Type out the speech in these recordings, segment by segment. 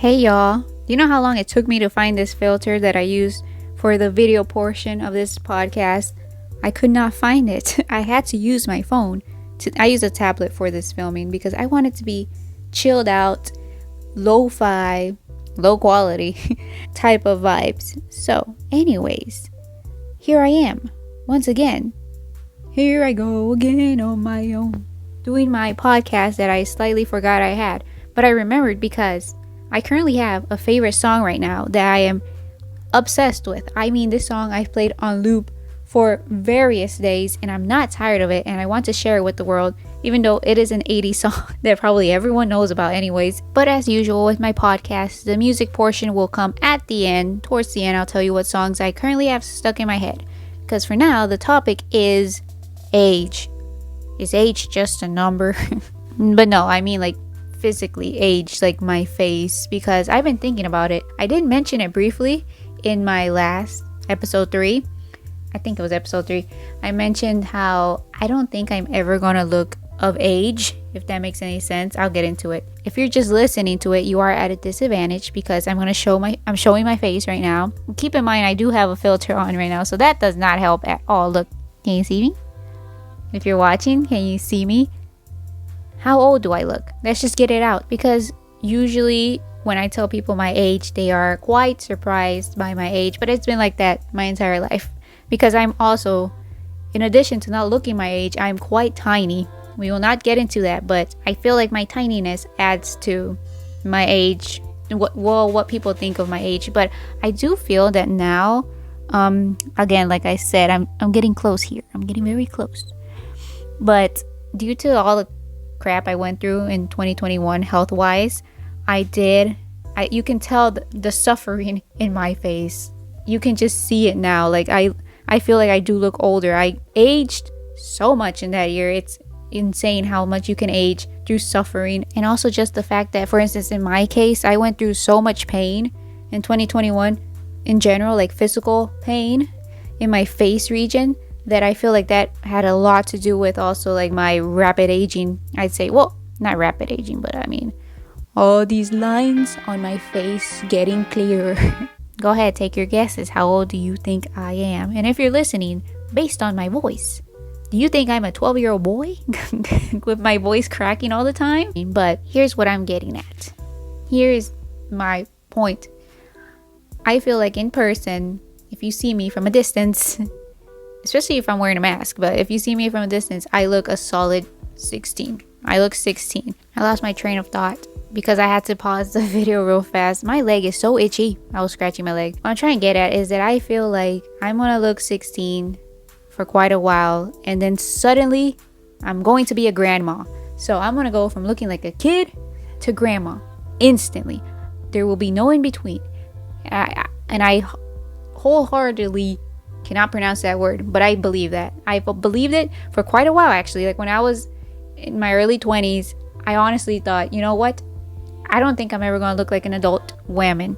Hey y'all, do you know how long it took me to find this filter that I used for the video portion of this podcast? I could not find it. I had to use my phone. I use a tablet for this filming because I want it to be chilled out, lo-fi, low quality type of vibes. So anyways, here I am once again. Here I go again on my own, doing my podcast that I slightly forgot I had, but I remembered because I currently have a favorite song right now that I am obsessed with. I mean, this song I've played on loop for various days and I'm not tired of it, and I want to share it with the world, even though it is an 80s song that probably everyone knows about anyways. But as usual with my podcast, the music portion will come at the end. Towards the end, I'll tell you what songs I currently have stuck in my head. Because for now, the topic is age. Is age just a number? But no, I mean like physically age, like my face, because I've been thinking about it. I did mention it briefly in my last episode 3. I think it was episode 3. I mentioned how I don't think I'm ever gonna look of age, if that makes any sense. I'll get into it. If you're just listening to it, you are at a disadvantage because I'm showing my face right now. Keep in mind I do have a filter on right now, so that does not help at all. Look, can you see me? If you're watching, can you see me? How old do I look? Let's just get it out, because usually when I tell people my age, they are quite surprised by my age, but it's been like that my entire life, because I'm also, in addition to not looking my age, I'm quite tiny. We will not get into that, but I feel like my tininess adds to my age, what people think of my age. But I do feel that now, again, like I said, I'm getting close here. I'm getting very close. But due to all the crap I went through in 2021 health-wise, you can tell the suffering in my face. You can just see it now. Like I feel like I do look older. I aged so much in that year. It's insane how much you can age through suffering. And also just the fact that, for instance, in my case, I went through so much pain in 2021 in general, like physical pain in my face region, that I feel like that had a lot to do with also like my rapid aging. I'd say, well, not rapid aging, but I mean all these lines on my face getting clearer. Go ahead, take your guesses. How old do you think I am? And if you're listening, based on my voice, do you think I'm a 12-year-old boy with my voice cracking all the time? But here's what I'm getting at. Here's my point. I feel like in person, if you see me from a distance, especially if I'm wearing a mask, but if you see me from a distance, I look a solid 16. I look 16. I lost my train of thought because I had to pause the video real fast. My leg is so itchy. I was scratching my leg. What I'm trying to get at is that I feel like I'm gonna look 16 for quite a while, and then suddenly I'm going to be a grandma. So I'm gonna go from looking like a kid to grandma instantly. There will be no in between. And I wholeheartedly cannot pronounce that word, but I believe that. I've believed it for quite a while, actually. Like when I was in my early 20s, I honestly thought, you know what? I don't think I'm ever going to look like an adult woman.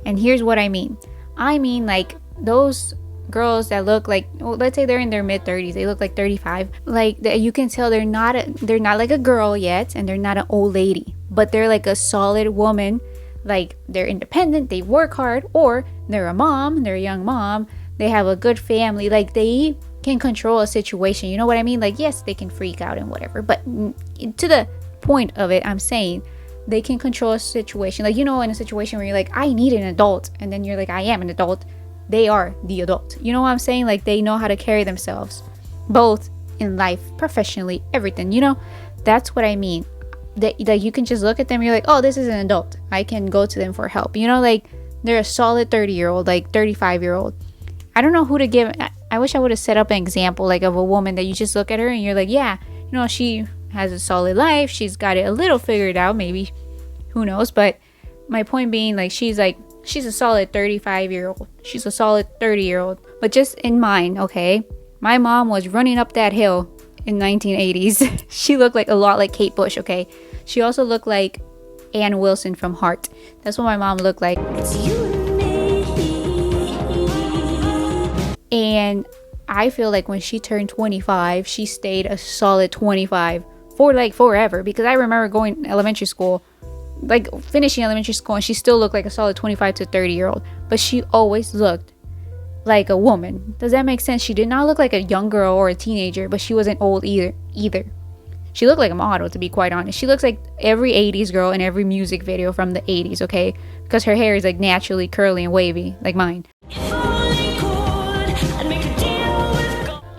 And here's what I mean. I mean like those girls that look like, well, let's say they're in their mid 30s, they look like 35. Like you can tell they're not like a girl yet, and they're not an old lady, but they're like a solid woman. Like they're independent, they work hard, or they're a mom, they're a young mom. They have a good family. Like they can control a situation. You know what I mean? Like, yes, they can freak out and whatever. But to the point of it, I'm saying they can control a situation. Like, you know, in a situation where you're like, I need an adult. And then you're like, I am an adult. They are the adult. You know what I'm saying? Like they know how to carry themselves. Both in life, professionally, everything. You know, that's what I mean. That you can just look at them. You're like, oh, this is an adult. I can go to them for help. You know, like they're a solid 30-year-old, like 35-year-old. I don't know who to give. I wish I would have set up an example like of a woman that you just look at her and you're like, yeah, you know, she has a solid life. She's got it a little figured out, maybe. Who knows? But my point being, like, she's a solid 35-year-old. She's a solid 30-year-old. But just in mind, okay, my mom was running up that hill in 1980s. She looked like a lot like Kate Bush, okay? She also looked like Ann Wilson from Heart. That's what my mom looked like. It's you. And I feel like when she turned 25, she stayed a solid 25 for like forever. Because I remember going to elementary school like finishing elementary school, and she still looked like a solid 25 to 30-year-old, but she always looked like a woman. Does that make sense? She did not look like a young girl or a teenager, but she wasn't old either. She looked like a model, to be quite honest. She looks like every 80s girl in every music video from the 80s, okay? Because her hair is like naturally curly and wavy, like mine.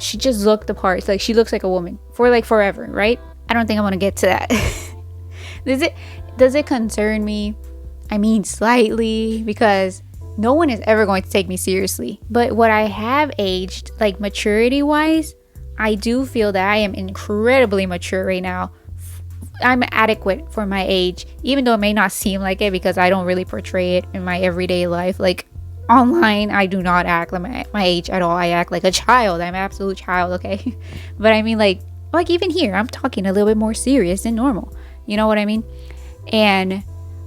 She just looked the part. Like, she looks like a woman for like forever, right? I don't think I want to get to that. Does it concern me? I mean, slightly, because no one is ever going to take me seriously. But what I have aged, like maturity wise, I do feel that I am incredibly mature right now. I'm adequate for my age, even though it may not seem like it, because I don't really portray it in my everyday life. Like online, I do not act like my age at all. I act like a child. I'm an absolute child, okay? But I mean, like even here, I'm talking a little bit more serious than normal. You know what I mean? And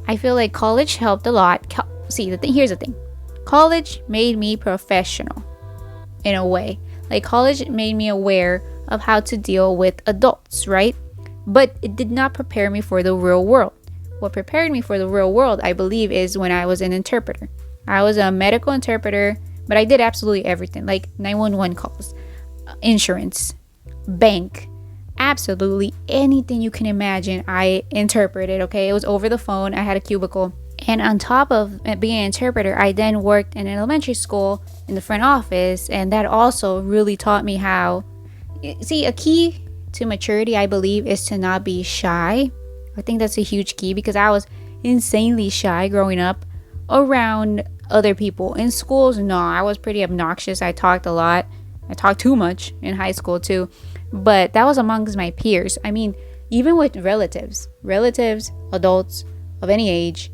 I feel like college helped a lot. Here's the thing. College made me professional in a way. Like, college made me aware of how to deal with adults, right? But it did not prepare me for the real world. What prepared me for the real world, I believe, is when I was an interpreter. I was a medical interpreter, but I did absolutely everything. Like 911 calls, insurance, bank, absolutely anything you can imagine, I interpreted, okay? It was over the phone. I had a cubicle. And on top of being an interpreter, I then worked in an elementary school in the front office, and that also really taught me how. See, a key to maturity, I believe, is to not be shy. I think that's a huge key, because I was insanely shy growing up around other people. In schools, no, I was pretty obnoxious. I talked a lot. I talked too much in high school too, but that was amongst my peers. I mean, even with relatives, adults of any age,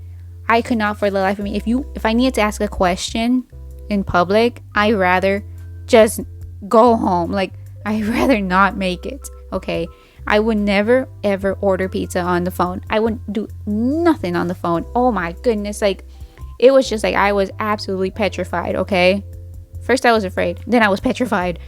I could not for the life of me. If I needed to ask a question in public, I'd rather just go home. Like, I'd rather not make it. Okay. I would never ever order pizza on the phone. I wouldn't do nothing on the phone. Oh my goodness. Like, it was just like I was absolutely petrified. Okay. First I was afraid, then I was petrified.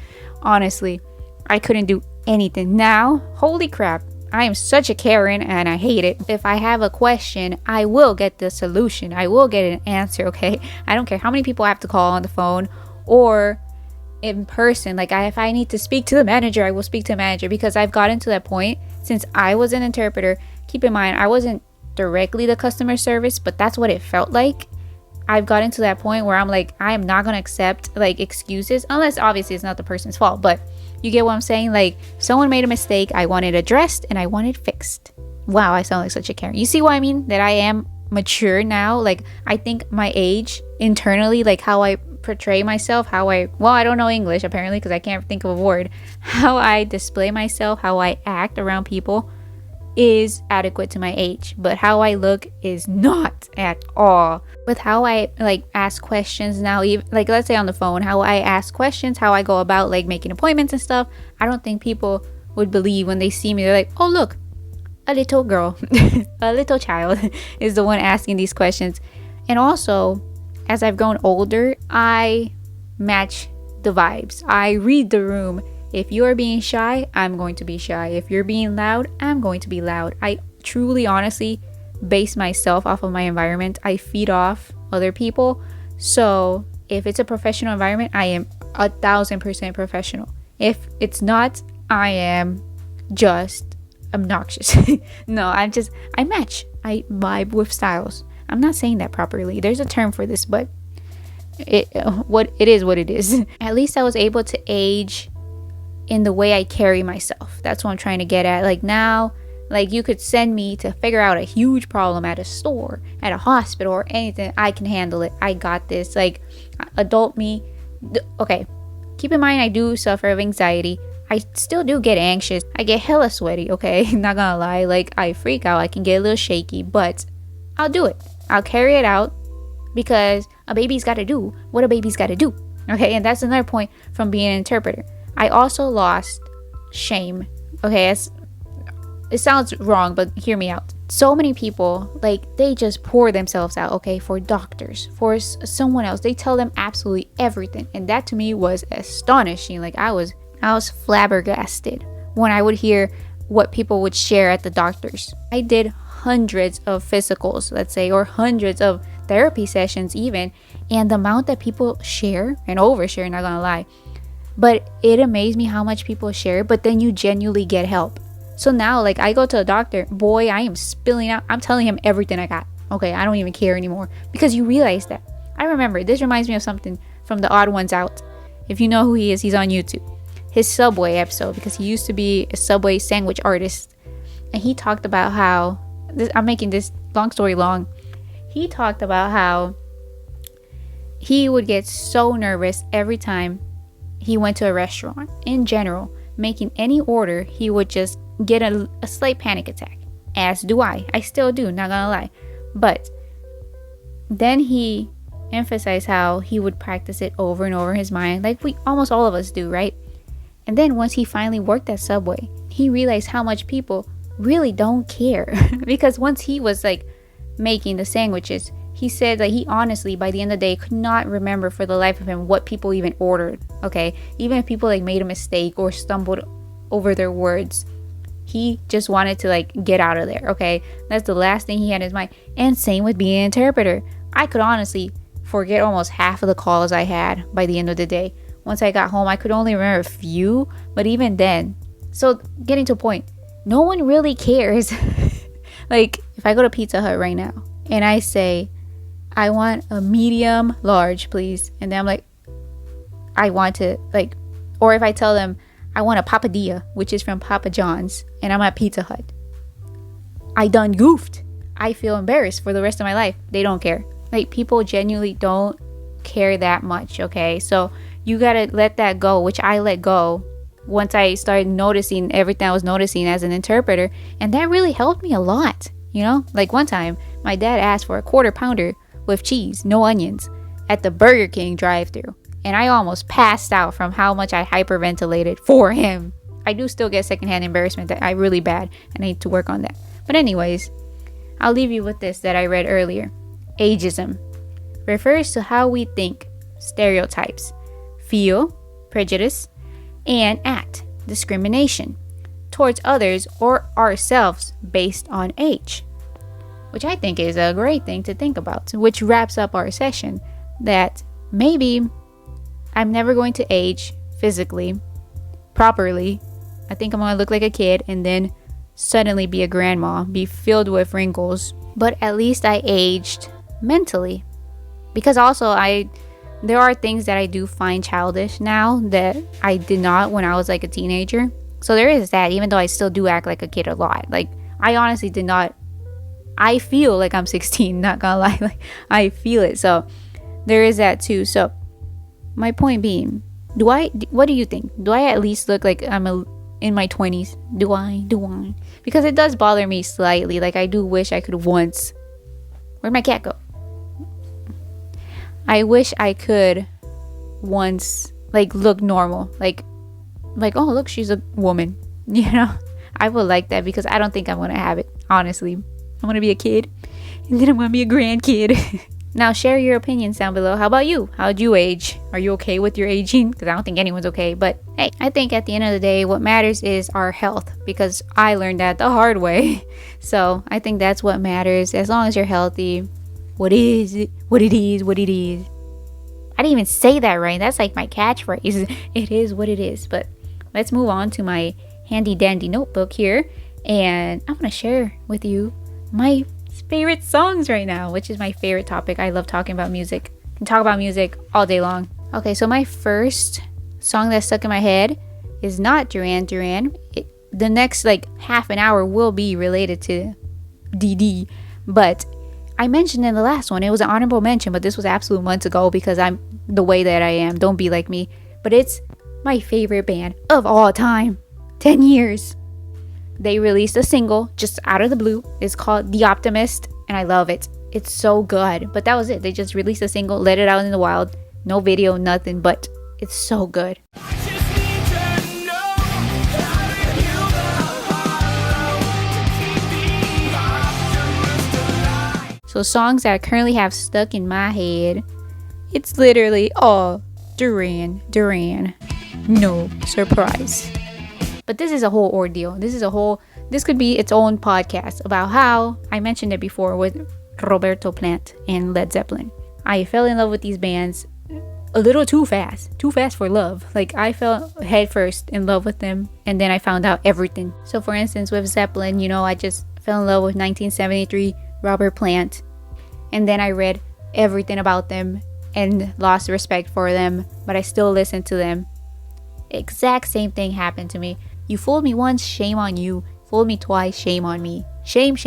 Honestly, I couldn't do anything. Now, holy crap, I am such a Karen, and I hate it. If I have a question, I will get the solution. I will get an answer, okay? I don't care how many people I have to call on the phone or in person. Like, if I need to speak to the manager, I will speak to the manager, because I've gotten to that point since I was an interpreter. Keep in mind, I wasn't directly the customer service, but that's what it felt like. I've gotten to that point where I'm like, I am not going to accept like excuses, unless obviously it's not the person's fault. But you get what I'm saying? Like, if someone made a mistake, I want it addressed and I want it fixed. Wow, I sound like such a Karen. You see what I mean? That I am mature now. Like, I think my age internally, like how I portray myself, I don't know English apparently, because I can't think of a word. How I display myself, how I act around people is adequate to my age, but how I look is not at all. With how I like ask questions now, even like let's say on the phone, how I ask questions, how I go about like making appointments and stuff, I don't think people would believe when they see me. They're like, oh look, a little girl, a little child is the one asking these questions. And also, as I've grown older, I match the vibes. I read the room. If you're being shy, I'm going to be shy. If you're being loud, I'm going to be loud. I truly, honestly base myself off of my environment. I feed off other people. So if it's a professional environment, I am 1,000% professional. If it's not, I am just obnoxious. No, I match. I vibe with styles. I'm not saying that properly. There's a term for this, but it is what it is. At least I was able to age in the way I carry myself. That's what I'm trying to get at. Like now, like you could send me to figure out a huge problem at a store, at a hospital, or anything. I can handle it. I got this. Like adult me. Okay, keep in mind I do suffer of anxiety. I still do get anxious. I get hella sweaty, okay? Not gonna lie. Like I freak out. I can get a little shaky, but I'll do it. I'll carry it out because a baby's gotta do what a baby's gotta do. Okay, and that's another point from being an interpreter. I also lost shame. Okay, it sounds wrong, but hear me out. So many people, like, they just pour themselves out, okay, for doctors, for someone else. They tell them absolutely everything. And that to me was astonishing. Like, I was flabbergasted when I would hear what people would share at the doctors. I did hundreds of physicals, let's say, or hundreds of therapy sessions even, and the amount that people share and overshare, not gonna lie, but it amazed me how much people share, but then you genuinely get help. So now, like, I go to a doctor, boy, I am spilling out. I'm telling him everything I got. Okay, I don't even care anymore, because you realize that. I remember, this reminds me of something from The Odd Ones Out. If you know who he is, he's on YouTube. His Subway episode, because he used to be a Subway sandwich artist. And he talked about how, I'm making this long story long. He talked about how he would get so nervous every time he went to a restaurant. In general, making any order, he would just get a slight panic attack. As do I. I still do, not gonna lie. But then he emphasized how he would practice it over and over in his mind, like we almost all of us do, right? And then once he finally worked at Subway, he realized how much people really don't care. Because once he was like making the sandwiches, he said that he honestly, by the end of the day, could not remember for the life of him what people even ordered. Okay, even if people like made a mistake or stumbled over their words, he just wanted to like get out of there. Okay, that's the last thing he had in his mind. And same with being an interpreter. I could honestly forget almost half of the calls I had by the end of the day. Once I got home, I could only remember a few, but even then. So getting to a point, no one really cares. Like if I go to Pizza Hut right now and I say, I want a medium large, please. And then I'm like, I want to like, or if I tell them I want a papadilla, which is from Papa John's, and I'm at Pizza Hut, I done goofed. I feel embarrassed for the rest of my life. They don't care. Like people genuinely don't care that much. Okay, so you gotta let that go, which I let go once I started noticing everything I was noticing as an interpreter, and that really helped me a lot. You know, like one time my dad asked for a quarter pounder with cheese, no onions, at the Burger King drive-thru, and I almost passed out from how much I hyperventilated for him. I do still get secondhand embarrassment that I really bad, and I need to work on that. But anyways, I'll leave you with this that I read earlier. Ageism refers to how we think, stereotypes, feel, prejudice, and act, discrimination, towards others or ourselves based on age. Which I think is a great thing to think about, which wraps up our session that maybe I'm never going to age physically properly. I think I'm going to look like a kid and then suddenly be a grandma, be filled with wrinkles. But at least I aged mentally. Because also there are things that I do find childish now that I did not when I was like a teenager. So there is that, even though I still do act like a kid a lot. Like I honestly did not, I feel like I'm 16, not gonna lie. Like I feel it. So there is that too. So my point being, what do you think? Do I at least look like I'm in my 20s? Do I? Because it does bother me slightly. Like I do wish I could once, where'd my cat go? I wish I could once like look normal. Like, oh look, she's a woman. You know? I would like that, because I don't think I'm gonna have it, honestly. I'm gonna be a kid, and then I'm gonna be a grandkid. Now share your opinions down below. How about you? How'd you age? Are you okay with your aging? Because I don't think anyone's okay. But hey, I think at the end of the day, what matters is our health, because I learned that the hard way. So I think that's what matters. As long as you're healthy, what it is. I didn't even say that right. That's like my catchphrase. It is what it is. But let's move on to my handy dandy notebook here, and I'm gonna share with you my favorite songs right now, which is my favorite topic. I love talking about music. I can talk about music all day long. Okay, so my first song that stuck in my head is not Duran Duran. The next like half an hour will be related to DD, but I mentioned in the last one, it was an honorable mention, but this was absolute months ago because I'm the way that I am. Don't be like me. But it's my favorite band of all time. 10 years. They released a single just out of the blue. It's called The Optimist, and I love it. It's so good. But that was it. They just released a single, let it out in the wild. No video, nothing, but it's so good. So songs that I currently have stuck in my head, it's literally all Duran Duran. No surprise. But this is a whole ordeal. This is a whole this could be its own podcast about how I mentioned it before with Roberto Plant and Led Zeppelin. I fell in love with these bands a little too fast for love. Like, I fell headfirst in love with them, and then I found out everything. So for instance, with Zeppelin, I just fell in love with 1973 Robert Plant, and then I read everything about them and lost respect for them, but I still listen to them. Exact same thing happened to me. You fooled me once, shame on you. Fooled me twice, shame on me. Shame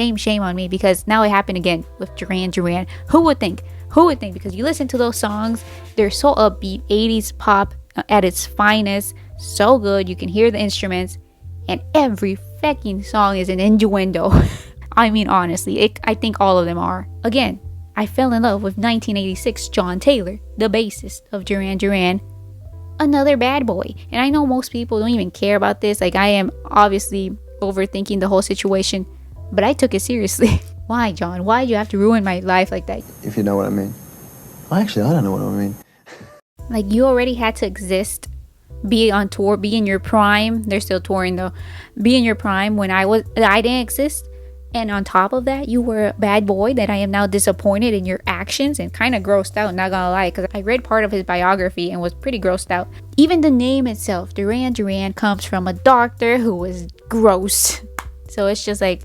on me, because now it happened again with Duran Duran. Who would think? Because you listen to those songs, they're so upbeat, 80s pop at its finest, so good. You can hear the instruments, and every fucking song is an innuendo. I mean, honestly, I think all of them are. Again, I fell in love with 1986 John Taylor, the bassist of Duran Duran. Another bad boy. And I know most people don't even care about this. Like, I am obviously overthinking the whole situation, but I took it seriously. Why, John? Why did you have to ruin my life like that? If you know what I mean. Well, actually, I don't know what I mean. Like, you already had to exist, be on tour, be in your prime. They're still touring though. Be in your prime when I didn't exist. And on top of that, you were a bad boy that I am now disappointed in your actions and kind of grossed out, not gonna lie, because I read part of his biography and was pretty grossed out. Even the name itself, Duran Duran, comes from a doctor who was gross. So it's just like,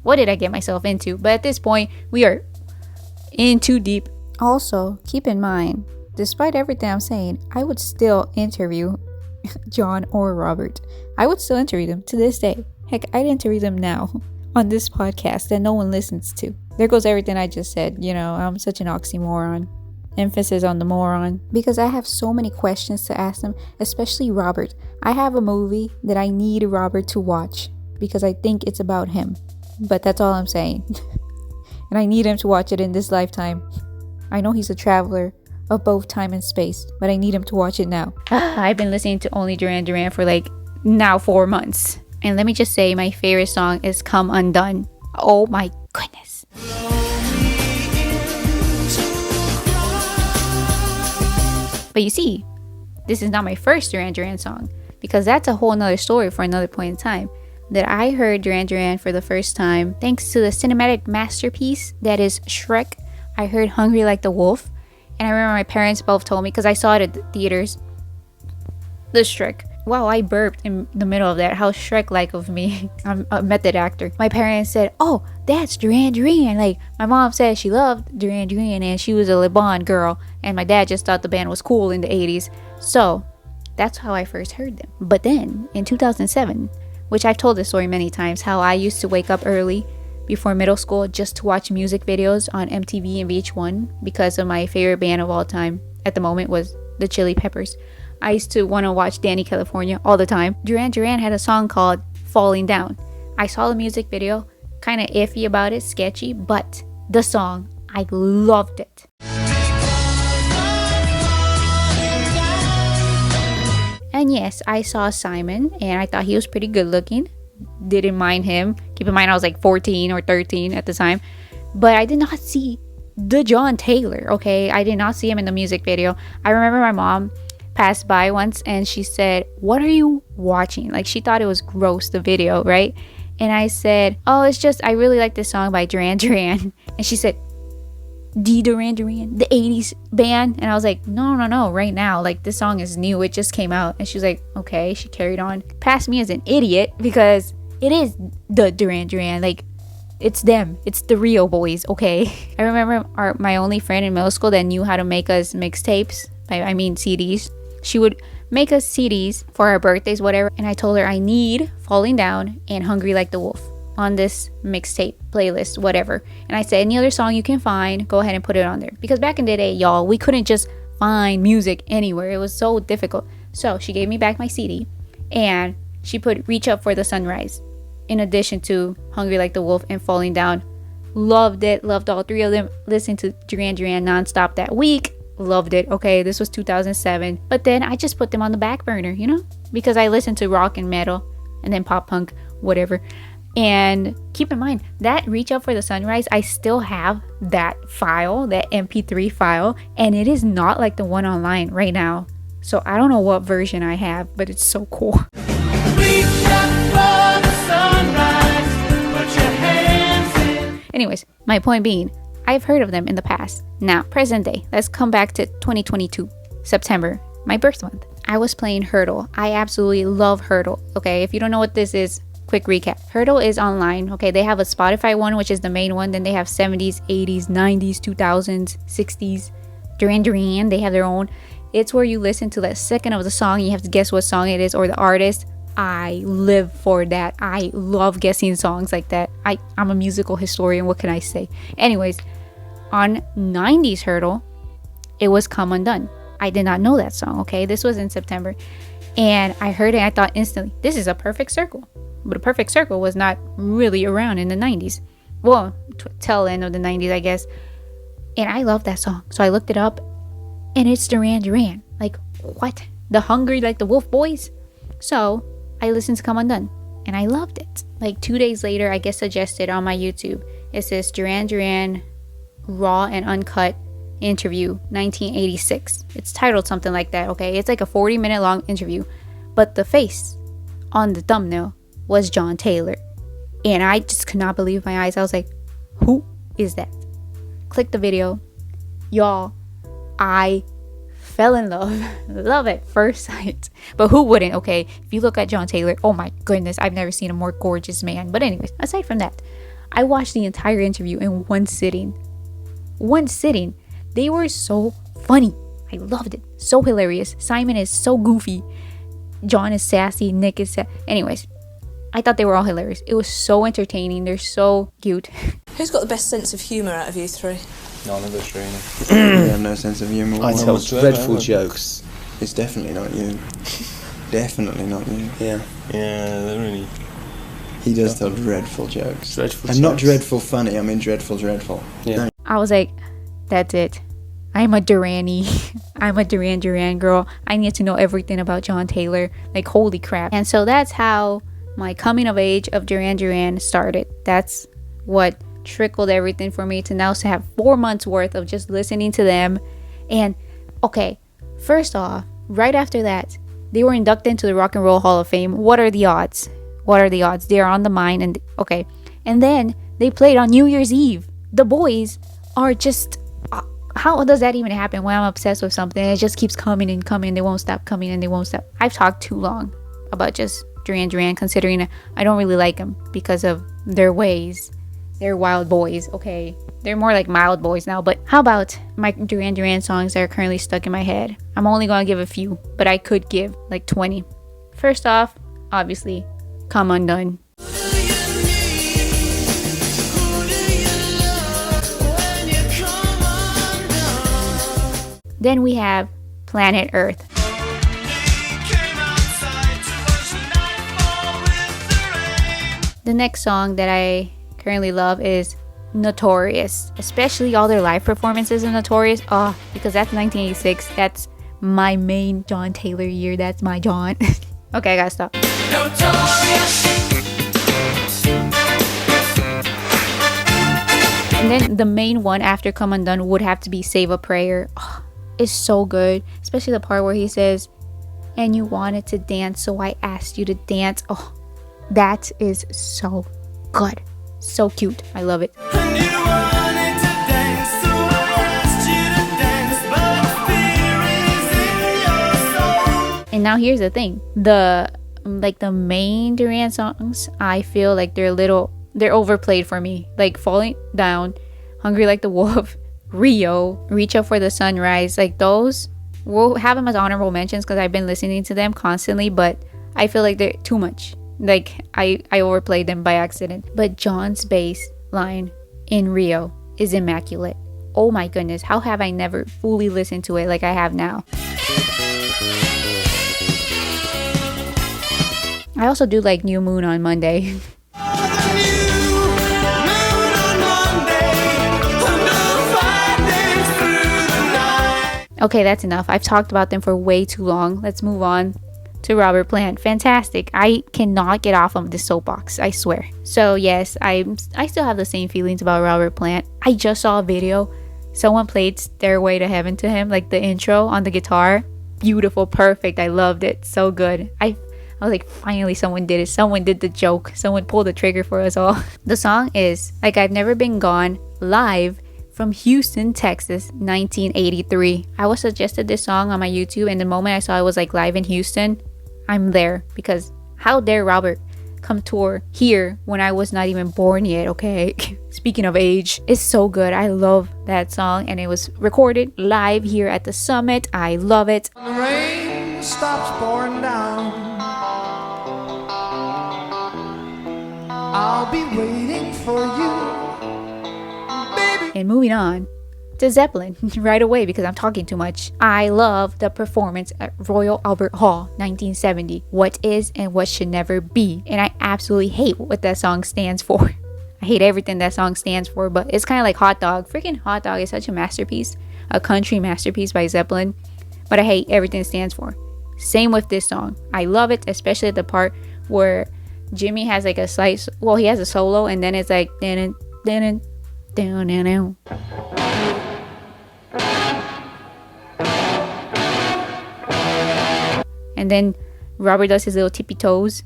what did I get myself into? But at this point, we are in too deep. Also, keep in mind, despite everything I'm saying, I would still interview John or Robert. I would still interview them to this day. Heck, I'd interview them now on this podcast that no one listens to. There goes everything I just said. I'm such an oxymoron. Emphasis on the moron. Because I have so many questions to ask them, especially Robert. I have a movie that I need Robert to watch because I think it's about him. But that's all I'm saying. And I need him to watch it in this lifetime. I know he's a traveler of both time and space, but I need him to watch it now. I've been listening to only Duran Duran for now 4 months. And let me just say, my favorite song is Come Undone. Oh my goodness. But you see, this is not my first Duran Duran song, because that's a whole nother story for another point in time. That I heard Duran Duran for the first time thanks to the cinematic masterpiece that is Shrek. I heard Hungry Like the Wolf, and I remember my parents both told me, because I saw it at the theaters, the Shrek. Wow, I burped in the middle of that. How Shrek-like of me. I'm a method actor. My parents said, oh, that's Duran Duran. Like, my mom said she loved Duran Duran and she was a Le Bon girl, and my dad just thought the band was cool in the 80s. So that's how I first heard them. But then in 2007, which I've told this story many times, how I used to wake up early before middle school just to watch music videos on MTV and VH1 because of my favorite band of all time at the moment was the Chili Peppers. I used to want to watch Danny California all the time. Duran Duran had a song called Falling Down. I saw the music video, kind of iffy about it, sketchy, but the song, I loved it. And yes, I saw Simon, and I thought he was pretty good looking. Didn't mind him. Keep in mind, I was 14 or 13 at the time. But I did not see the John Taylor, okay? I did not see him in the music video. I remember my mom passed by once, and she said, what are you watching? She thought it was gross, the video, right? And I said, oh, it's just, I really like this song by Duran Duran. And she said, the Duran Duran, the 80s band? And I was like, no, right now, this song is new, it just came out. And she was like, okay. She carried on, passed me as an idiot, because it is the Duran Duran, it's them, it's the Rio boys, okay? I remember my only friend in middle school that knew how to make us mixtapes, I mean CDs. She would make us CDs for our birthdays, whatever, and I told her I need Falling Down and Hungry Like the Wolf on this mixtape playlist, whatever. And I said, any other song you can find, go ahead and put it on there. Because back in the day, y'all, we couldn't just find music anywhere. It was so difficult. So she gave me back my CD, and she put Reach Up for the Sunrise in addition to Hungry Like the Wolf and Falling Down. Loved it, loved all three of them. Listened to Duran Duran nonstop that week. Loved it. Okay, this was 2007. But then I just put them on the back burner, because I listened to rock and metal and then pop punk, whatever. And keep in mind, that Reach Up for the Sunrise, I still have that file, that MP3 file, and it is not like the one online right now. So I don't know what version I have, but it's so cool. Reach up for the sunrise. Anyways, my point being, I've heard of them in the past. Now, present day, let's come back to 2022, September, my birth month. I was playing Hurdle. I absolutely love Hurdle. Okay, if you don't know what this is, quick recap. Hurdle is online. Okay, they have a Spotify one, which is the main one. Then they have 70s, 80s, 90s, 2000s, 60s. Duran, they have their own. It's where you listen to the second of the song. You have to guess what song it is or the artist. I live for that. I love guessing songs like that. I'm a musical historian. What can I say? Anyways, on 90s Hurdle, it was Come Undone. I did not know that song. Okay, this was in September. And I heard it and I thought instantly, this is a perfect circle. But a perfect circle was not really around in the 90s. Well, tail end of the 90s, I guess. And I love that song. So I looked it up and it's Duran. Like, what? The Hungry Like the Wolf Boys? So I listened to Come Undone and I loved it. Like 2 days later, I get suggested on my YouTube. It says Duran Raw and Uncut Interview 1986. It's titled something like that, okay? It's like a 40-minute long interview. But the face on the thumbnail was John Taylor. And I just could not believe my eyes. I was like, who is that? Click the video. Y'all, I fell in love. Love at first sight. But who wouldn't, okay? If you look at John Taylor, oh my goodness, I've never seen a more gorgeous man. But anyways, aside from that, I watched the entire interview in one sitting. They were so funny. I loved it. So hilarious. Simon is so goofy. John is sassy. Nick is anyways, I thought they were all hilarious. It was so entertaining. They're so cute. Who's got the best sense of humour out of you three? None of us, really. We have no sense of humour. I tell dreadful jokes. It's definitely not you. Definitely not you. Yeah. Yeah, they're really... He does tell dreadful jokes. Dreadful and not jokes. dreadful funny, I mean dreadful. Yeah. I was like, that's it. I'm a Duranie. I'm a Duran girl. I need to know everything about John Taylor. Like, holy crap. And so that's how my coming of age of Duran started. That's what trickled everything for me to now to have 4 months worth of just listening to them. And okay, first off, right after that, they were inducted into the Rock and Roll Hall of Fame. What are the odds? They are on the mind. And okay, and then they played on New Year's Eve. The boys are just how does that even happen when I'm obsessed with something? It just keeps coming and coming. They won't stop coming and they won't stop. I've talked too long about just Duran, considering I don't really like them because of their ways. They're wild boys, okay? They're more like mild boys now. But how about my Duran songs that are currently stuck in my head? I'm only going to give a few, but I could give like 20. First off, obviously, Come Undone. Then we have Planet Earth. The next song that I currently love is Notorious, especially all their live performances in Notorious. Oh, because that's 1986. That's my main John Taylor year. That's my John. Okay, I gotta stop. Notorious. And then the main one after Come Undone would have to be Save a Prayer. Oh, it's so good, especially the part where he says, and you wanted to dance, so I asked you to dance. Oh, that is so good. So cute. I love it. And now here's the thing. The main Duran songs, I feel like they're overplayed for me. Like Falling Down, Hungry Like the Wolf, Rio, Reach Up for the Sunrise. Like those, we'll have them as honorable mentions because I've been listening to them constantly, but I feel like they're too much. Like I overplayed them by accident. But John's bass line in Rio is immaculate. Oh my goodness, how have I never fully listened to it like I have now? I also do like New Moon on Monday. Okay, that's enough. I've talked about them for way too long. Let's move on to Robert Plant. Fantastic. I cannot get off of this soapbox, I swear. So yes, I still have the same feelings about Robert Plant. I just saw a video. Someone played Stairway to Heaven to him, like the intro on the guitar. Beautiful, perfect. I loved it. So good. I I was like, finally someone did it. Someone did the joke. Someone pulled the trigger for us all. The song is Like I've Never Been Gone, live from Houston, Texas, 1983. I was suggested this song on my YouTube, and the moment I saw it was like live in Houston, I'm there, because how dare Robert come tour here when I was not even born yet, okay? Speaking of age, it's so good. I love that song, and it was recorded live here at the Summit. I love it. The rain stops pouring down, I'll be waiting for you, baby. And moving on to Zeppelin right away, because I'm talking too much. I love the performance at Royal Albert Hall 1970, What Is and What Should Never Be. And I absolutely hate what that song stands for. I hate everything that song stands for, but it's kind of like Hot Dog. Freaking Hot Dog is such a masterpiece, a country masterpiece by Zeppelin, but I hate everything it stands for. Same with this song. I love it, especially at the part where Jimmy has like a slight, well, he has a solo, and then it's like dun dun dun dun dun. And then Robert does his little tippy toes.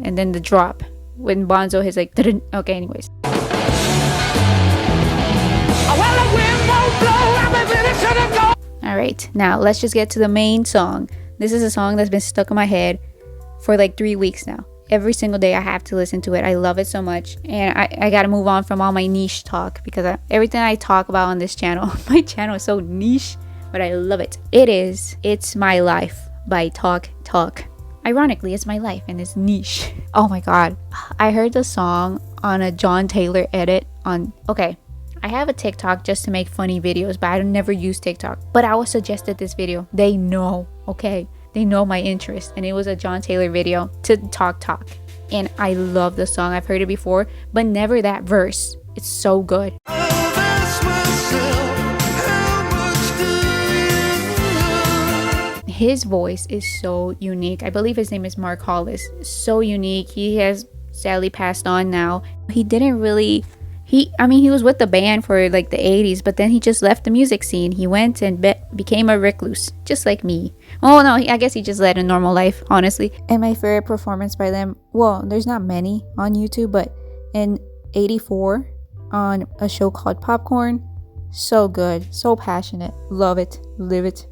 And then the drop when Bonzo is like, okay, anyways. Alright, now let's just get to the main song. This is a song that's been stuck in my head for like 3 weeks now. Every single day I have to listen to it. I love it so much. And I gotta move on from all my niche talk, because everything I talk about on this channel, my channel is so niche, but I love it. It is It's My Life by Talk Talk. Ironically, it's my life and it's niche. Oh my god. I heard the song on a John Taylor edit on... Okay, I have a TikTok just to make funny videos, but I don't never use TikTok. But I was suggested this video. They know, okay? They know my interest. And it was a John Taylor video to Talk Talk. And I love the song. I've heard it before, but never that verse. It's so good. His voice is so unique. I believe his name is Mark Hollis. So unique. He has sadly passed on now. He didn't really... he was with the band for like the 80s, but then he just left the music scene. He went and became a recluse, just like me. Oh no, I guess he just led a normal life, honestly. And my favorite performance by them, well, there's not many on YouTube, but in 84 on a show called Popcorn, so good, so passionate. Love it, live it.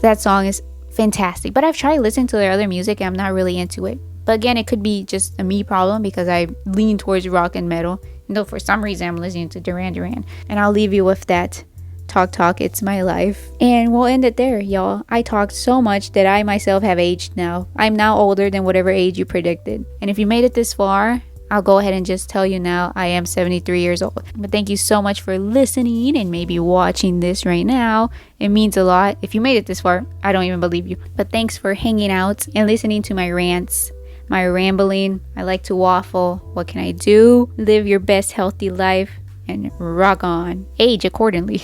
That song is fantastic, but I've tried listening to their other music and I'm not really into it. But again, it could be just a me problem, because I lean towards rock and metal, and though for some reason I'm listening to Duran. And I'll leave you with that. Talk Talk, It's My Life. And we'll end it there, y'all. I talked so much that I myself have aged now. I'm now older than whatever age you predicted. And if you made it this far, I'll go ahead and just tell you now, I am 73 years old. But thank you so much for listening and maybe watching this right now. It means a lot. If you made it this far, I don't even believe you. But thanks for hanging out and listening to my rants, my rambling. I like to waffle. What can I do? Live your best healthy life and rock on. Age accordingly.